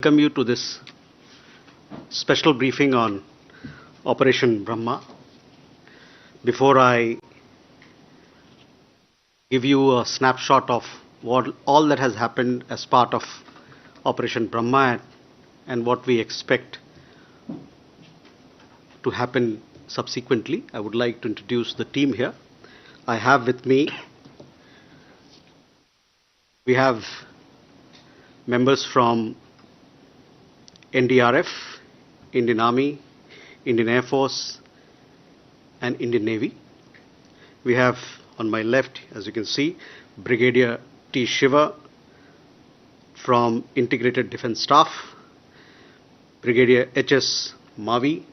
Welcome you to this special briefing on Operation Brahma. Before I give you a snapshot of all that has happened as part of Operation Brahma and what we expect to happen subsequently, I would like to introduce the team here. I have with me, we have members from NDRF, Indian Army, Indian Air Force, and Indian Navy. We have on my left, as you can see, Brigadier T. Shiva from Integrated Defence Staff, Brigadier H.S. Mavi,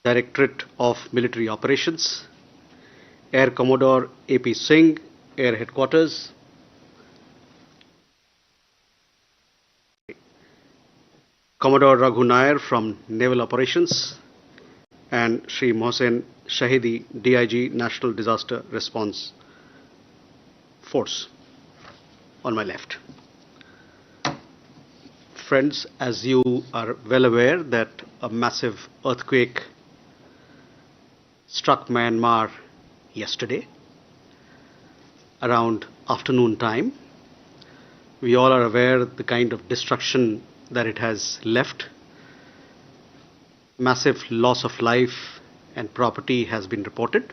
Directorate of Military Operations, Air Commodore A.P. Singh, Air Headquarters, Commodore Raghu Nair from Naval Operations, and Shri Mohsen Shahidi, DIG, National Disaster Response Force, on my left. Friends, as you are well aware that a massive earthquake struck Myanmar yesterday around afternoon time. We all are aware of the kind of destruction that it has left. Massive loss of life and property has been reported.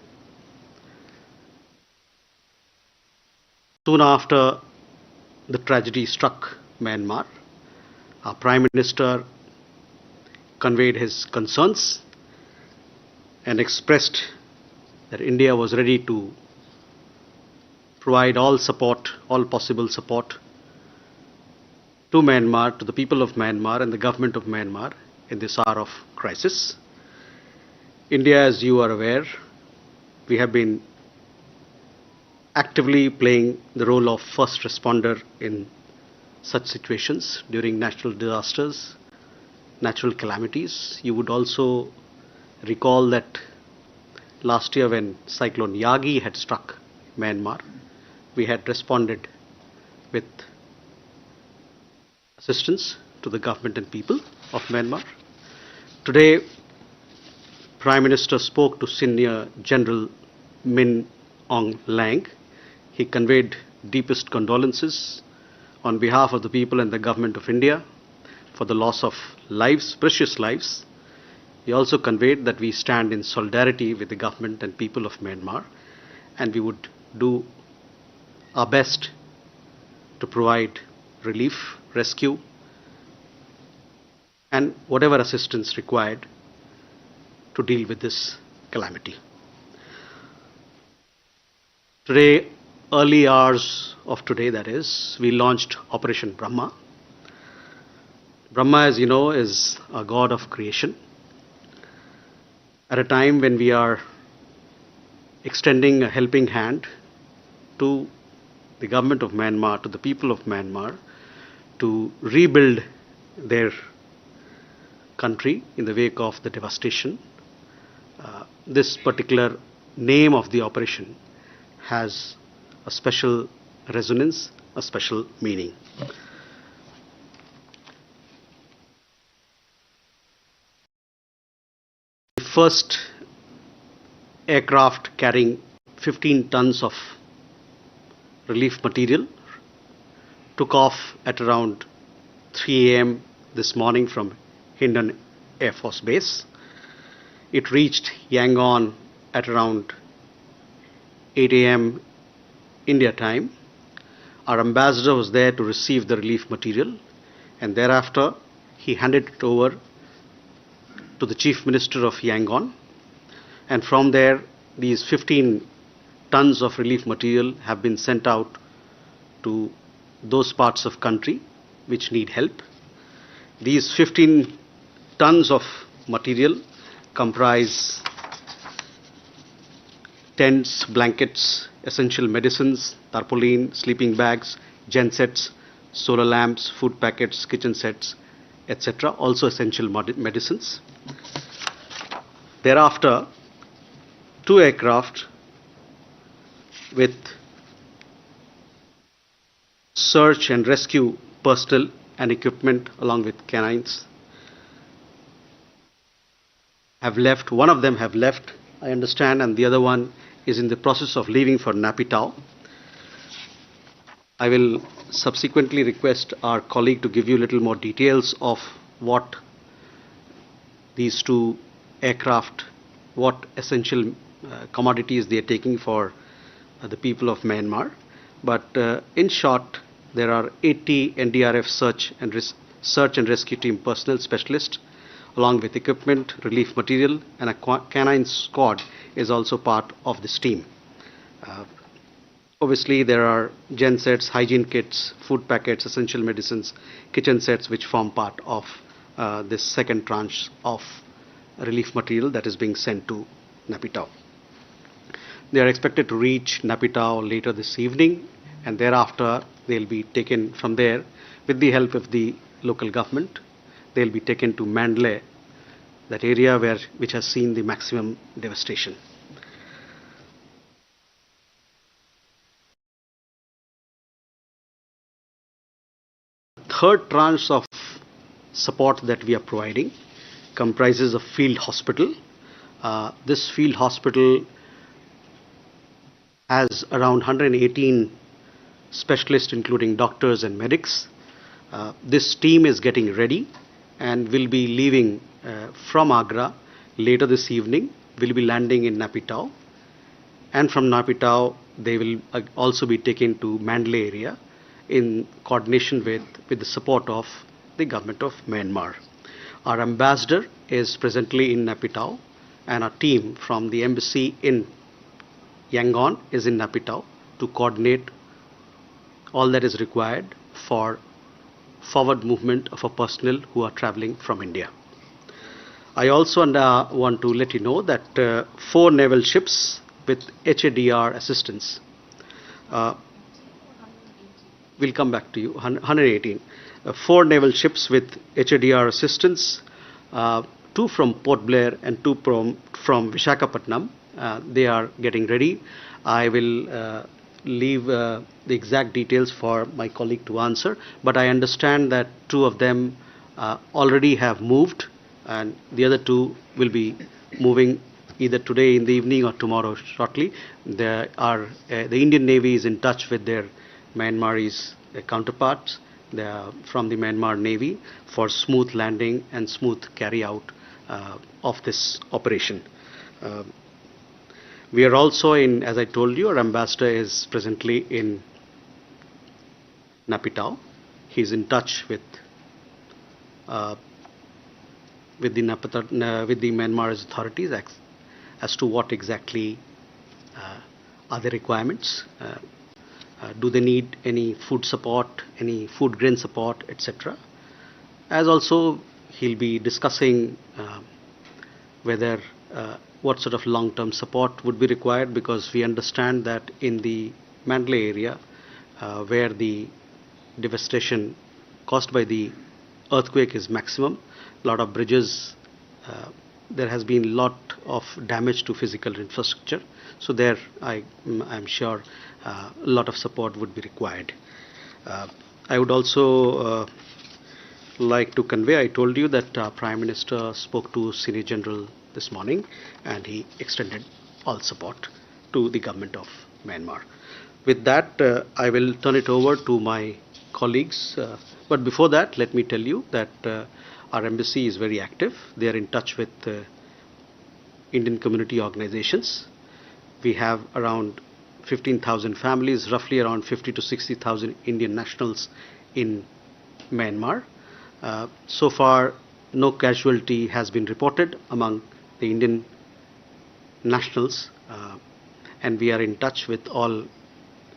Soon after the tragedy struck Myanmar, our Prime Minister conveyed his concerns and expressed that India was ready to provide all support, all possible support to Myanmar, to the people of Myanmar and the government of Myanmar in this hour of crisis. India, as you are aware, we have been actively playing the role of first responder in such situations during natural disasters, natural calamities. You would also recall that last year when Cyclone Yagi had struck Myanmar, we had responded with assistance to the government and people of Myanmar. Today, Prime Minister spoke to Senior General Min Aung Hlaing. He conveyed deepest condolences on behalf of the people and the government of India for the loss of lives, precious lives. He also conveyed that we stand in solidarity with the government and people of Myanmar, and we would do our best to provide relief, rescue, and whatever assistance required to deal with this calamity. Today, early hours of today, that is, we launched Operation Brahma. Brahma, as you know, is a god of creation. At a time when we are extending a helping hand to the government of Myanmar, to the people of Myanmar, to rebuild their country in the wake of the devastation. This particular name of the operation has a special resonance, a special meaning. The first aircraft carrying 15 tons of relief material took off at around 3 a.m. this morning from Hindon Air Force Base. It reached Yangon at around 8 a.m. India time. Our ambassador was there to receive the relief material, and thereafter he handed it over to the Chief Minister of Yangon, and from there these 15 tons of relief material have been sent out to those parts of country which need help. These 15 tons of material comprise tents, blankets, essential medicines, tarpaulin, sleeping bags, gensets, solar lamps, food packets, kitchen sets, etc. Also essential medicines. Thereafter, 2 aircraft with search and rescue personnel and equipment along with canines have left. One of them have left, I understand, and the other one is in the process of leaving for Napitao. I will subsequently request our colleague to give you a little more details of what these two aircraft, what essential commodities they are taking for the people of Myanmar. But in short, there are 80 NDRF search and rescue team personnel specialists, along with equipment, relief material, and a canine squad is also part of this team. Obviously, there are gen sets, hygiene kits, food packets, essential medicines, kitchen sets, which form part of this second tranche of relief material that is being sent to Napitao. They are expected to reach Napitao later this evening, and thereafter they'll be taken from there with the help of the local government. They'll be taken to Mandalay, that area which has seen the maximum devastation. Third tranche of support that we are providing comprises a field hospital. This field hospital has around 118 specialists, including doctors and medics. This team is getting ready and will be leaving from Agra later this evening. Will be landing in Napitao, and from Napitao they will also be taken to Mandalay area in coordination with the support of the government of Myanmar. Our ambassador is presently in Napitao, and our team from the embassy in Yangon is in Napitao to coordinate all that is required for forward movement of our personnel who are traveling from India. I also want to let you know that 4 naval ships with HADR assistance will come back to you, 118. 4 naval ships with HADR assistance, 2 from Port Blair and 2 from Visakhapatnam. They are getting ready. I will leave the exact details for my colleague to answer, but I understand that 2 of them already have moved, and the other 2 will be moving either today in the evening or tomorrow shortly. The Indian Navy is in touch with their Myanmarese counterparts from the Myanmar Navy for smooth landing and smooth carry out of this operation. We are also in, as I told you, our ambassador is presently in Napitao. He is in touch with the Myanmar's authorities as to what exactly are the requirements. Do they need any food support, any food grain support, etc. As also, he'll be discussing whether what sort of long-term support would be required, because we understand that in the Mandalay area, where the devastation caused by the earthquake is maximum, a lot of bridges, there has been a lot of damage to physical infrastructure. So there, I'm sure a lot of support would be required. I would also like to convey, I told you that Prime Minister spoke to Senior General this morning, and he extended all support to the government of Myanmar. With that, I will turn it over to my colleagues. But before that, let me tell you that our embassy is very active. They are in touch with Indian community organizations. We have around 15,000 families, roughly around 50 to 60,000 Indian nationals in Myanmar. So far, no casualty has been reported among the Indian nationals, and we are in touch with all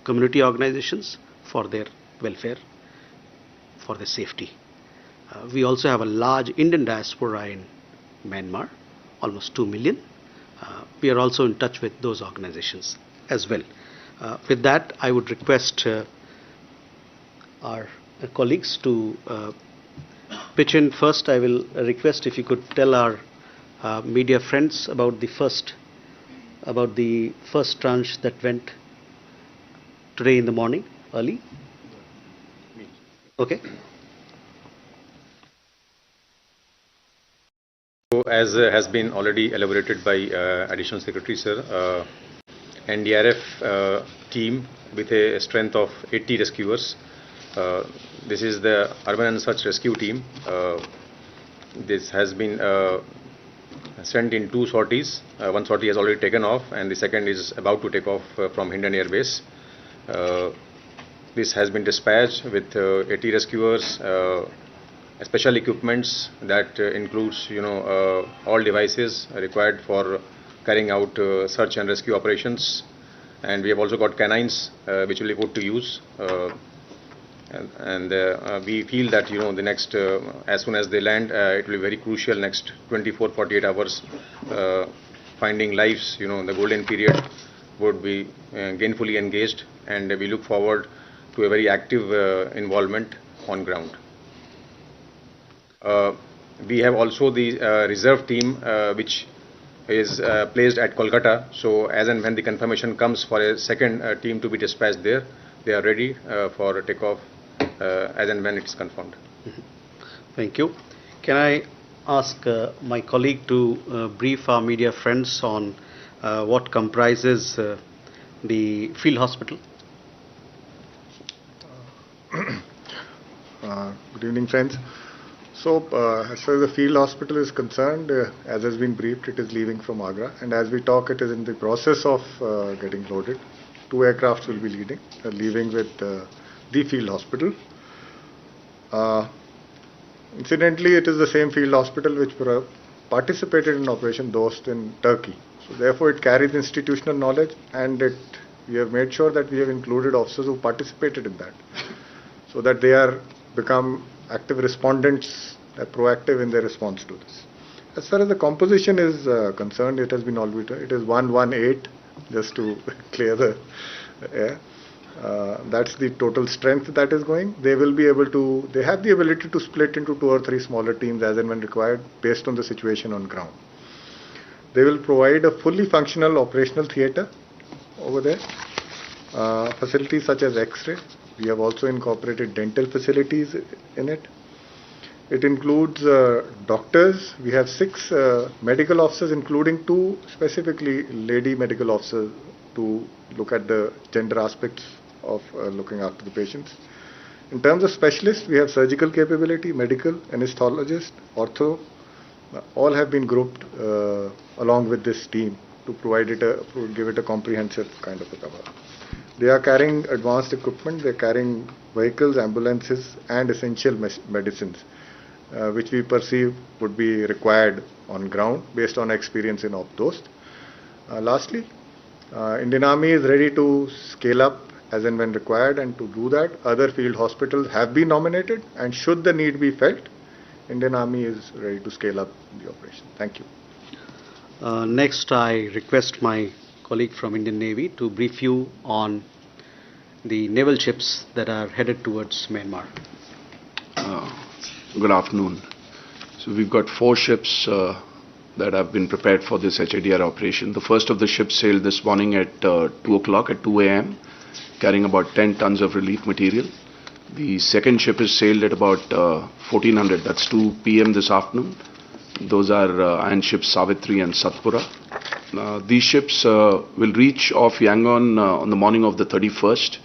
community organizations for their welfare, for their safety. We also have a large Indian diaspora in Myanmar, almost 2 million. We are also in touch with those organizations as well. With that, I would request our colleagues to pitch in. First, I will request if you could tell our media friends about the first tranche that went today in the morning early. Okay. So, as has been already elaborated by Additional Secretary Sir, NDRF team with a strength of 80 rescuers. This is the Urban and Search Rescue Team. This has been sent in 2 sorties. One sortie has already taken off, and the second is about to take off from Hindon Air Base. This has been dispatched with 80 rescuers, special equipments that includes, all devices required for carrying out search and rescue operations, and we have also got canines which will be put to use. We feel that the next as soon as they land, it will be very crucial next 24-48 hours. Finding lives, the golden period would be gainfully engaged, and we look forward to a very active involvement on ground. We have also the reserve team which is placed at Kolkata. So as and when the confirmation comes for a second team to be dispatched there, they are ready for takeoff as and when it is confirmed. Thank you. Can I ask my colleague to brief our media friends on what comprises the field hospital? Good evening, friends. So, as far as the field hospital is concerned, as has been briefed, it is leaving from Agra, and as we talk, it is in the process of getting loaded. 2 aircrafts will be leaving with the field hospital. Incidentally, it is the same field hospital which participated in Operation Dost in Turkey. So, therefore, it carries institutional knowledge, and we have made sure that we have included officers who participated in that, so that they become active respondents, proactive in their response to this. As far as the composition is concerned, it has been already, it is 118, just to clear the air. That's the total strength that is going. They have the ability to split into 2 or 3 smaller teams as and when required, based on the situation on ground. They will provide a fully functional operational theatre over there, facilities such as X-ray. We have also incorporated dental facilities in it. It includes doctors. We have 6 medical officers, including 2 specifically lady medical officers to look at the gender aspects of looking after the patients. In terms of specialists, we have surgical capability, medical, anesthesiologist, ortho. All have been grouped along with this team to give it a comprehensive kind of a cover. They are carrying advanced equipment, they are carrying vehicles, ambulances, and essential medicines, which we perceive would be required on ground based on experience in Dost. Lastly, Indian Army is ready to scale up as and when required, and to do that, other field hospitals have been nominated, and should the need be felt, Indian Army is ready to scale up the operation. Thank you. Next, I request my colleague from Indian Navy to brief you on the naval ships that are headed towards Myanmar. Good afternoon. So we've got 4 ships that have been prepared for this HADR operation. The first of the ships sailed this morning at 2 o'clock, at 2 a.m., carrying about 10 tons of relief material. The second ship is sailed at about 1400, that's 2 p.m. this afternoon. Those are iron ships Savitri and Satpura. These ships will reach off Yangon on the morning of the 31st.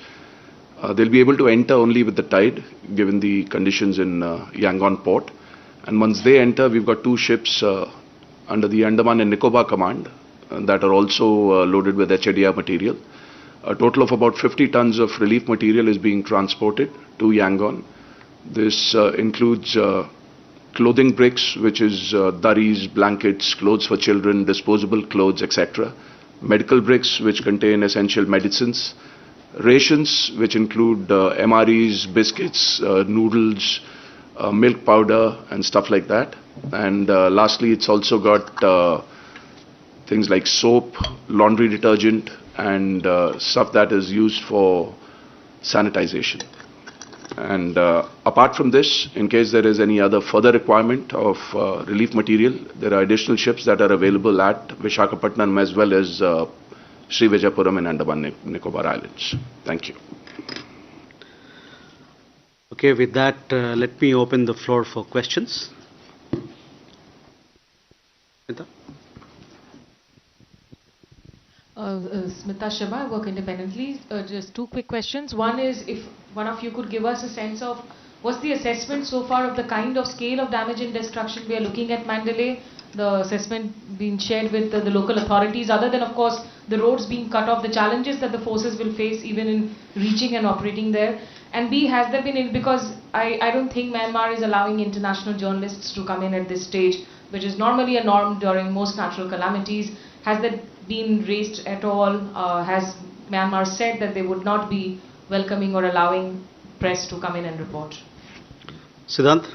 They'll be able to enter only with the tide, given the conditions in Yangon port. And once they enter, we've got 2 ships under the Andaman and Nicobar Command that are also loaded with HADR material. A total of about 50 tons of relief material is being transported to Yangon. This includes clothing bricks, which is durries, blankets, clothes for children, disposable clothes, etc. Medical bricks, which contain essential medicines. Rations, which include MREs, biscuits, noodles, milk powder, and stuff like that. And lastly, it's also got things like soap, laundry detergent, and stuff that is used for sanitization. And apart from this, in case there is any other further requirement of relief material, there are additional ships that are available at Visakhapatnam as well as Sri Vijayapuram and Andaman Nicobar Islands. Thank you. Okay, with that, let me open the floor for questions. Smita? Smita Sharma, I work independently. Just two quick questions. One is if one of you could give us a sense of what's the assessment so far of the kind of scale of damage and destruction we are looking at Mandalay, the assessment being shared with the local authorities, other than of course the roads being cut off, the challenges that the forces will face even in reaching and operating there. And B, has there been, because I don't think Myanmar is allowing international journalists to come in at this stage, which is normally a norm during most natural calamities. Has that been raised at all? Has Myanmar said that they would not be welcoming or allowing press to come in and report? Siddhant?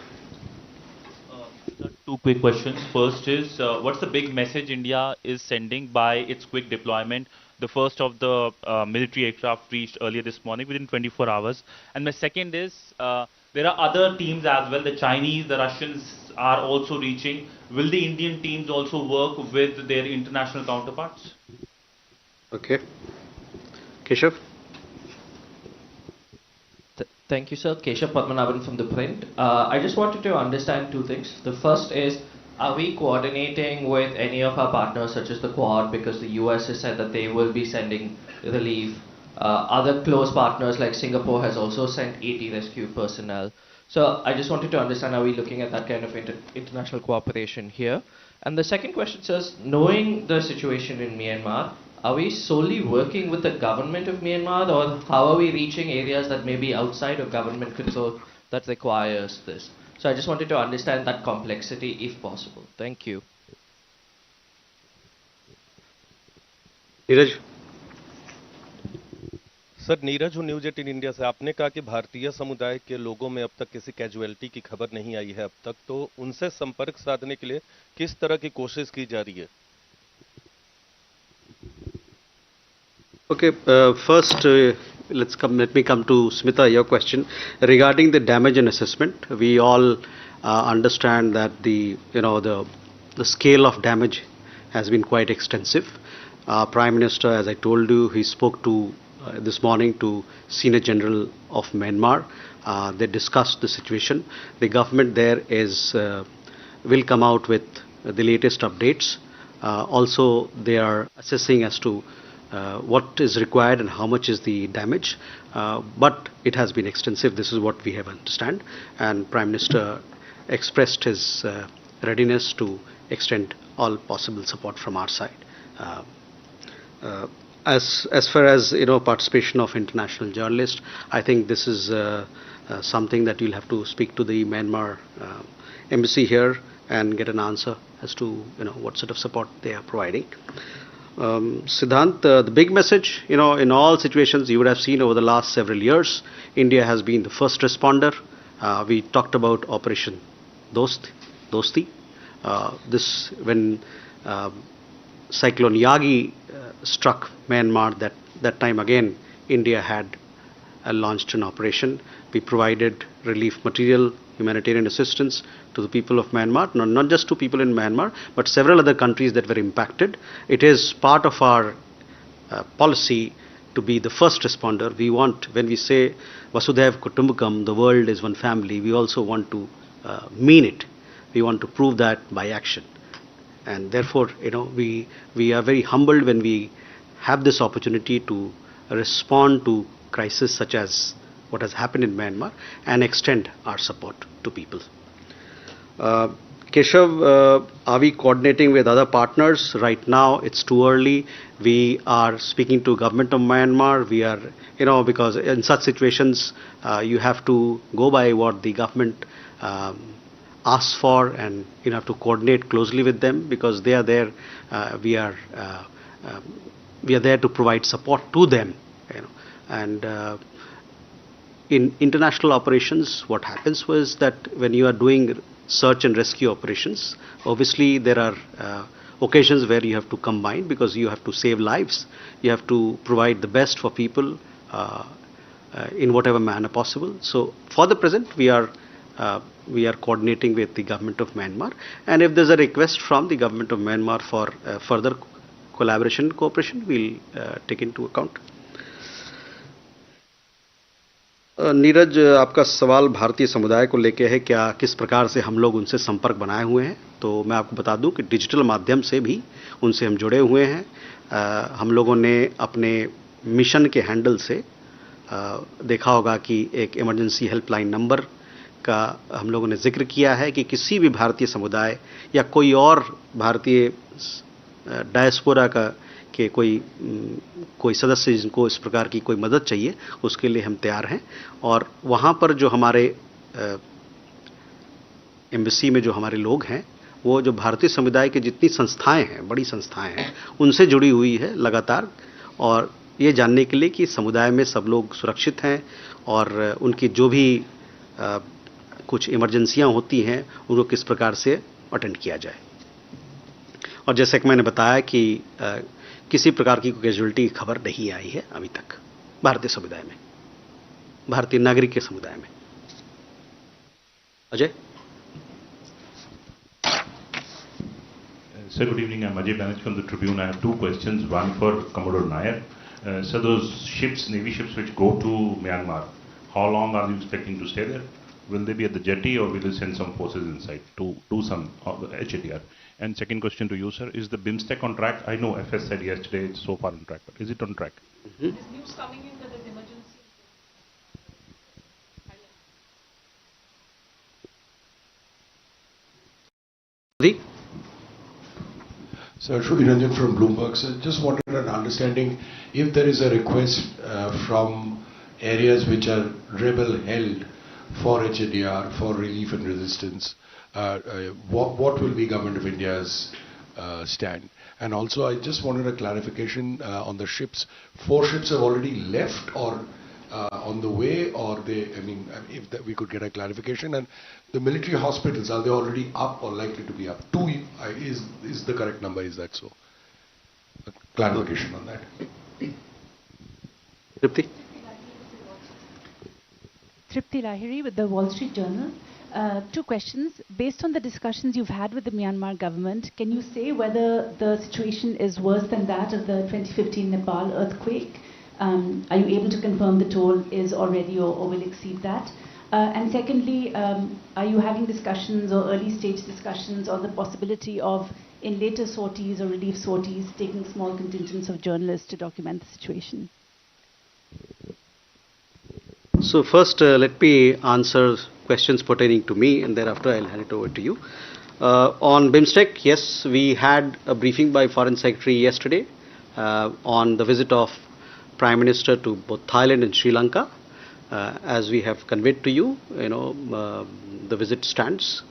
Two quick questions. First is, what's the big message India is sending by its quick deployment? The first of the military aircraft reached earlier this morning within 24 hours. And my second is, there are other teams as well. The Chinese, the Russians are also reaching. Will the Indian teams also work with their international counterparts? Okay. Keshav? Thank you, sir. Keshav Padmanabhan from The Print. I just wanted to understand two things. The first is, are we coordinating with any of our partners such as the Quad, because the US has said that they will be sending relief. Other close partners like Singapore has also sent 80 rescue personnel. So I just wanted to understand, are we looking at that kind of international cooperation here? And the second question says, knowing the situation in Myanmar, are we solely working with the government of Myanmar, or how are we reaching areas that may be outside of government control that requires this? So I just wanted to understand that complexity if possible. Thank you. Neeraj? Sir, Neeraj हूँ news 18 India से। आपने कहा कि भारतीय समुदाय के लोगों में अब तक किसी कैजुअलिटी की खबर नहीं आई है अब तक, तो उनसे संपर्क साधने के लिए किस तरह की कोशिश की जा रही है? Okay, first let me come to Smita, your question regarding the damage and assessment. We all understand that the scale of damage has been quite extensive. Prime Minister, as I told you, he spoke to this morning to Senior General of Myanmar. They discussed the situation. The government there will come out with the latest updates. Also, they are assessing as to what is required and how much is the damage, but it has been extensive. This is what we have understand, and Prime Minister expressed his readiness to extend all possible support from our side. As far as participation of international journalists, I think this is something that you'll have to speak to the Myanmar embassy here and get an answer as to what sort of support they are providing. Siddhant, the big message, in all situations you would have seen over the last several years, India has been the first responder. We talked about Operation Dosti. This when Cyclone Yagi struck Myanmar, that time again India had launched an operation. We provided relief material, humanitarian assistance to the people of Myanmar, not just to people in Myanmar, but several other countries that were impacted. It is part of our policy to be the first responder. We want, when we say Vasudhaiv Kutumbakam, the world is one family, we also want to mean it. We want to prove that by action. And therefore, we are very humbled when we have this opportunity to respond to crises such as what has happened in Myanmar and extend our support to people. Keshav, are we coordinating with other partners? Right now, it's too early. We are speaking to government of Myanmar. We are, because in such situations, you have to go by what the government asks for, and you have to coordinate closely with them because they are there. We are there to provide support to them. And in international operations, what happens was that when you are doing search and rescue operations, obviously there are occasions where you have to combine because you have to save lives. You have to provide the best for people in whatever manner possible. So for the present, we are coordinating with the government of Myanmar, and if there's a request from the government of Myanmar for further collaboration and cooperation, we'll take into account. Neeraj, आपका सवाल भारतीय समुदाय को लेके है, क्या किस प्रकार से हम लोग उनसे संपर्क बनाए हुए हैं। तो मैं आपको बता दूं कि डिजिटल माध्यम से भी उनसे हम जुड़े हुए हैं। हम लोगों ने अपने मिशन के हैंडल से देखा होगा कि एक इमरजेंसी हेल्पलाइन नंबर का हम लोगों ने जिक्र किया है कि किसी भी भारतीय समुदाय या कोई और भारतीय डायस्पोरा का कि कोई सदस्य जिनको इस प्रकार की कोई मदद चाहिए, उसके लिए हम तैयार हैं। और वहाँ पर जो हमारे एम्बेसी में जो हमारे लोग हैं, वो जो भारतीय समुदाय की जितनी संस्थाएं हैं, बड़ी संस्थाएं हैं, उनसे जुड़ी हुई है लगातार, और ये जानने के लिए कि समुदाय में सब लोग सुरक्षित हैं और उनकी जो भी कुछ इमरजेंसियां होती हैं उनको किस प्रकार से अटेंड किया जाए। और जैसे कि मैंने बताया कि किसी प्रकार की कैजुअलिटी की खबर नहीं आई है अभी तक भारतीय समुदाय में, भारतीय नागरिक के समुदाय में। Ajay. Sir, good evening. I'm Ajay Banerjee from the Tribune. I have two questions. One for Commodore Nair. So those ships, Navy ships which go to Myanmar, how long are you expecting to stay there? Will they be at the jetty or will you send some forces inside to do some HADR? And second question to you, sir, is the BIMSTEC on track? I know FS said yesterday it's so far on track, but is it on track? There's news coming in that there's emergency. Sir, Shruti Ranjan from Bloomberg. Sir, just wanted an understanding if there is a request from areas which are rebel-held for HADR, for relief and resistance, what will be Government of India's stand? And also, I just wanted a clarification on the ships. 4 ships have already left or on the way, or they, I mean, if that we could get a clarification. And the military hospitals, are they already up or likely to be up? 2 is the correct number, is that so? A clarification on that. Tripti. Tripti Lahiri with the Wall Street Journal. 2 questions. Based on the discussions you've had with the Myanmar government, can you say whether the situation is worse than that of the 2015 Nepal earthquake? Are you able to confirm the toll is already or will exceed that? And secondly, are you having discussions or early stage discussions on the possibility of, in later sorties or relief sorties, taking small contingents of journalists to document the situation? So first, let me answer questions pertaining to me, and thereafter I'll hand it over to you. On BIMSTEC, yes, we had a briefing by Foreign Secretary yesterday on the visit of Prime Minister to both Thailand and Sri Lanka. As we have conveyed to you, the visit stands.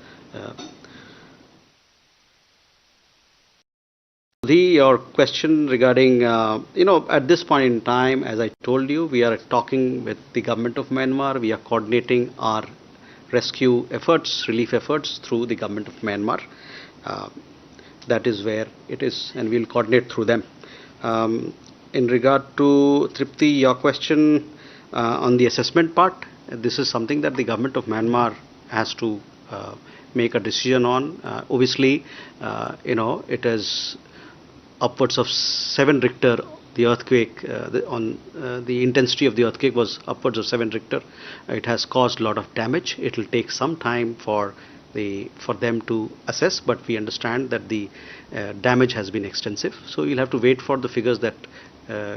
Your question regarding, at this point in time, as I told you, we are talking with the government of Myanmar. We are coordinating our rescue efforts, relief efforts through the government of Myanmar. That is where it is, and we'll coordinate through them. In regard to Tripti, your question on the assessment part, this is something that the government of Myanmar has to make a decision on. Obviously, it is upwards of 7 Richter. The earthquake, the intensity of the earthquake was upwards of 7 Richter. It has caused a lot of damage. It will take some time for them to assess, but we understand that the damage has been extensive. So we'll have to wait for the figures that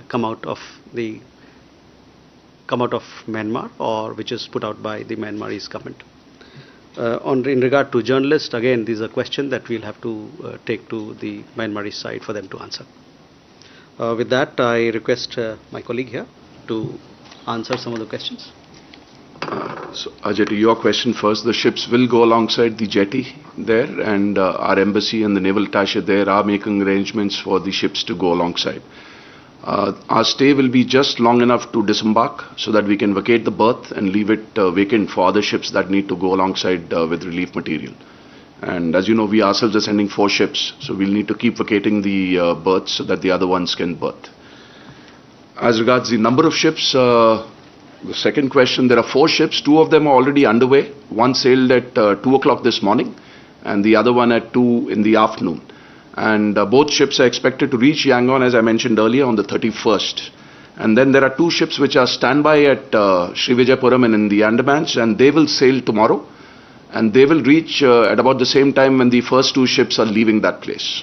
come out of Myanmar, or which is put out by the Myanmarese government. In regard to journalists, again, this is a question that we'll have to take to the Myanmarese side for them to answer. With that, I request my colleague here to answer some of the questions. So, Ajay, to your question first, the ships will go alongside the jetty there, and our embassy and the naval attaché there are making arrangements for the ships to go alongside. Our stay will be just long enough to disembark so that we can vacate the berth and leave it vacant for other ships that need to go alongside with relief material. And as you know, we ourselves are sending 4 ships, so we'll need to keep vacating the berths so that the other ones can berth. As regards the number of ships, the second question, there are 4 ships. 2 of them are already underway. One sailed at 2 o'clock this morning and the other one at 2 in the afternoon. And both ships are expected to reach Yangon, as I mentioned earlier, on the 31st. And then there are 2 ships which are standby at Srivijayapuram and in the Andamans, and they will sail tomorrow. And they will reach at about the same time when the first 2 ships are leaving that place.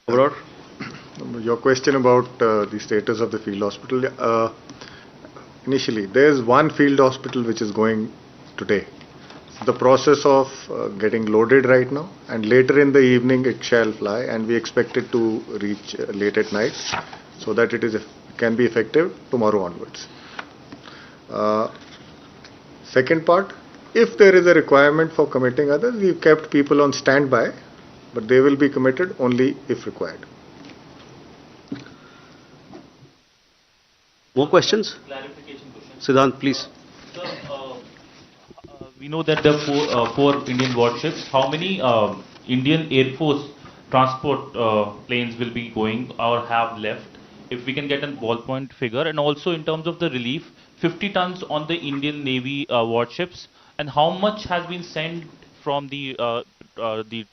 Overall? Your question about the status of the field hospital. Initially, there is one field hospital which is going today. The process of getting loaded right now, and later in the evening it shall fly, and we expect it to reach late at night so that it can be effective tomorrow onwards. Second part, if there is a requirement for committing others, we've kept people on standby, but they will be committed only if required. More questions? Clarification question. Siddhant, please. Sir, we know that there are 4 Indian warships. How many Indian Air Force transport planes will be going or have left? If we can get a ballpoint figure. And also in terms of the relief, 50 tons on the Indian Navy warships. And how much has been sent from the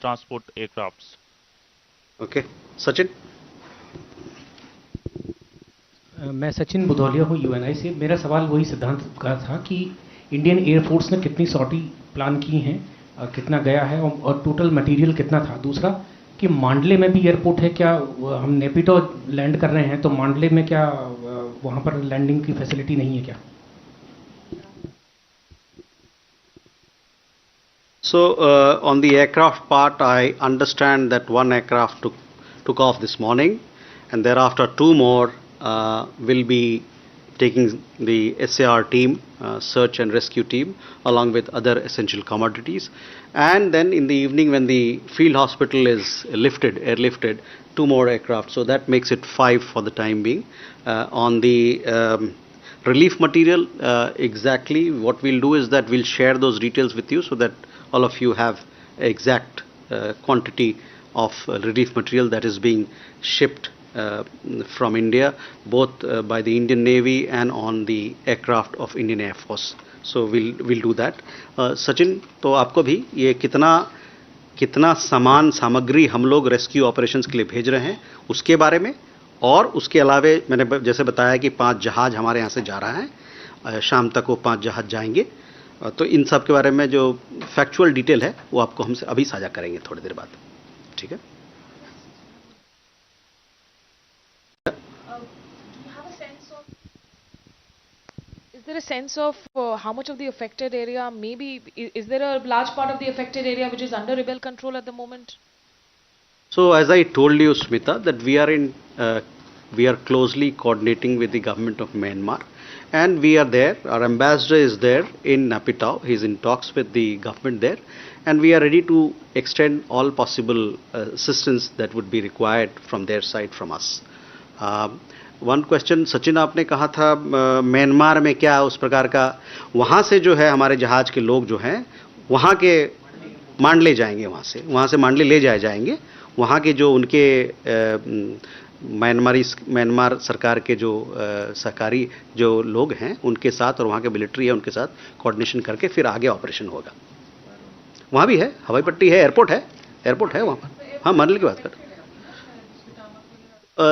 transport aircrafts? Okay. Sachin? मैं सचिन बुधौलिया हूँ Uni से. मेरा सवाल वही सिद्धांत का था कि इंडियन एयरफोर्स ने कितनी सॉर्टी प्लान की हैं, कितना गया है और टोटल मटेरियल कितना था. दूसरा कि मांडले में भी एयरपोर्ट है क्या? हम नेपिटो लैंड कर रहे हैं तो मांडले में क्या वहाँ पर लैंडिंग की फैसिलिटी नहीं है क्या? So on the aircraft part, I understand that 1 aircraft took off this morning, and thereafter 2 more will be taking the SAR team, search and rescue team, along with other essential commodities. And then in the evening when the field hospital is airlifted, 2 more aircraft. So that makes it 5 for the time being. On the relief material, exactly what we'll do is that we'll share those details with you so that all of you have exact quantity of relief material that is being shipped from India, both by the Indian Navy and on the aircraft of Indian Air Force. So we'll do that. Sachin, तो आपको भी ये कितना सामान सामग्री हम लोग rescue operations के लिए भेज रहे हैं उसके बारे में, और उसके अलावे मैंने जैसे बताया कि 5 जहाज हमारे यहाँ से जा रहा है, शाम तक वो 5 जहाज जाएंगे. तो इन सब के बारे में जो फैक्चुअल डिटेल है वो आपको हमसे अभी साझा करेंगे थोड़ी देर बाद. ठीक है? Is there a sense of how much of the affected area, maybe, is there a large part of the affected area which is under rebel control at the moment? So as I told you, Smita, that we are closely coordinating with the government of Myanmar, and we are there. Our ambassador is there in Naypyidaw. He is in talks with the government there, and we are ready to extend all possible assistance that would be required from their side, from us. One question Sachin, आपने कहा था Myanmar में क्या उस प्रकार का, वहाँ से जो है हमारे जहाज के लोग जो हैं वहाँ के मांडले जाएंगे, वहाँ से मांडले ले जाएंगे. वहाँ के जो उनके म्यांमार सरकार के जो सहकारी जो लोग हैं उनके साथ और वहाँ के मिलिट्री है उनके साथ कोऑर्डिनेशन करके फिर आगे ऑपरेशन होगा. वहाँ भी है, हवाई पट्टी है, एयरपोर्ट है वहाँ पर. हाँ, मांडले की बात कर.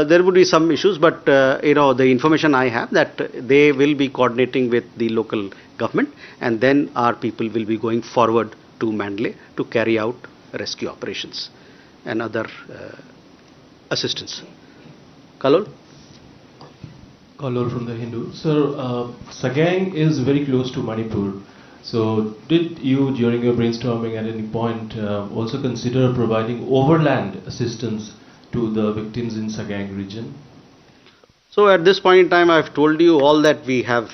There would be some issues, but the information I have that they will be coordinating with the local government, and then our people will be going forward to Mandalay to carry out rescue operations and other assistance. Kalol? Kalol from the Hindu. Sir, Sagang is very close to Manipur. So did you, during your brainstorming at any point, also consider providing overland assistance to the victims in Sagang region? So at this point in time, I've told you all that we have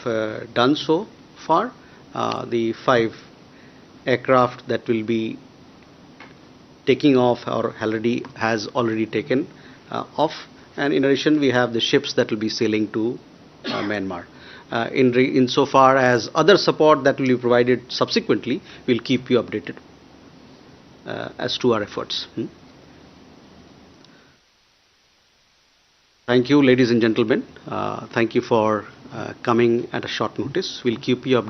done so far. The 5 aircraft that will be taking off or has already taken off, and in addition we have the ships that will be sailing to Myanmar. Insofar as other support that will be provided subsequently, we'll keep you updated as to our efforts. Thank you, ladies and gentlemen. Thank you for coming at a short notice. We'll keep you updated.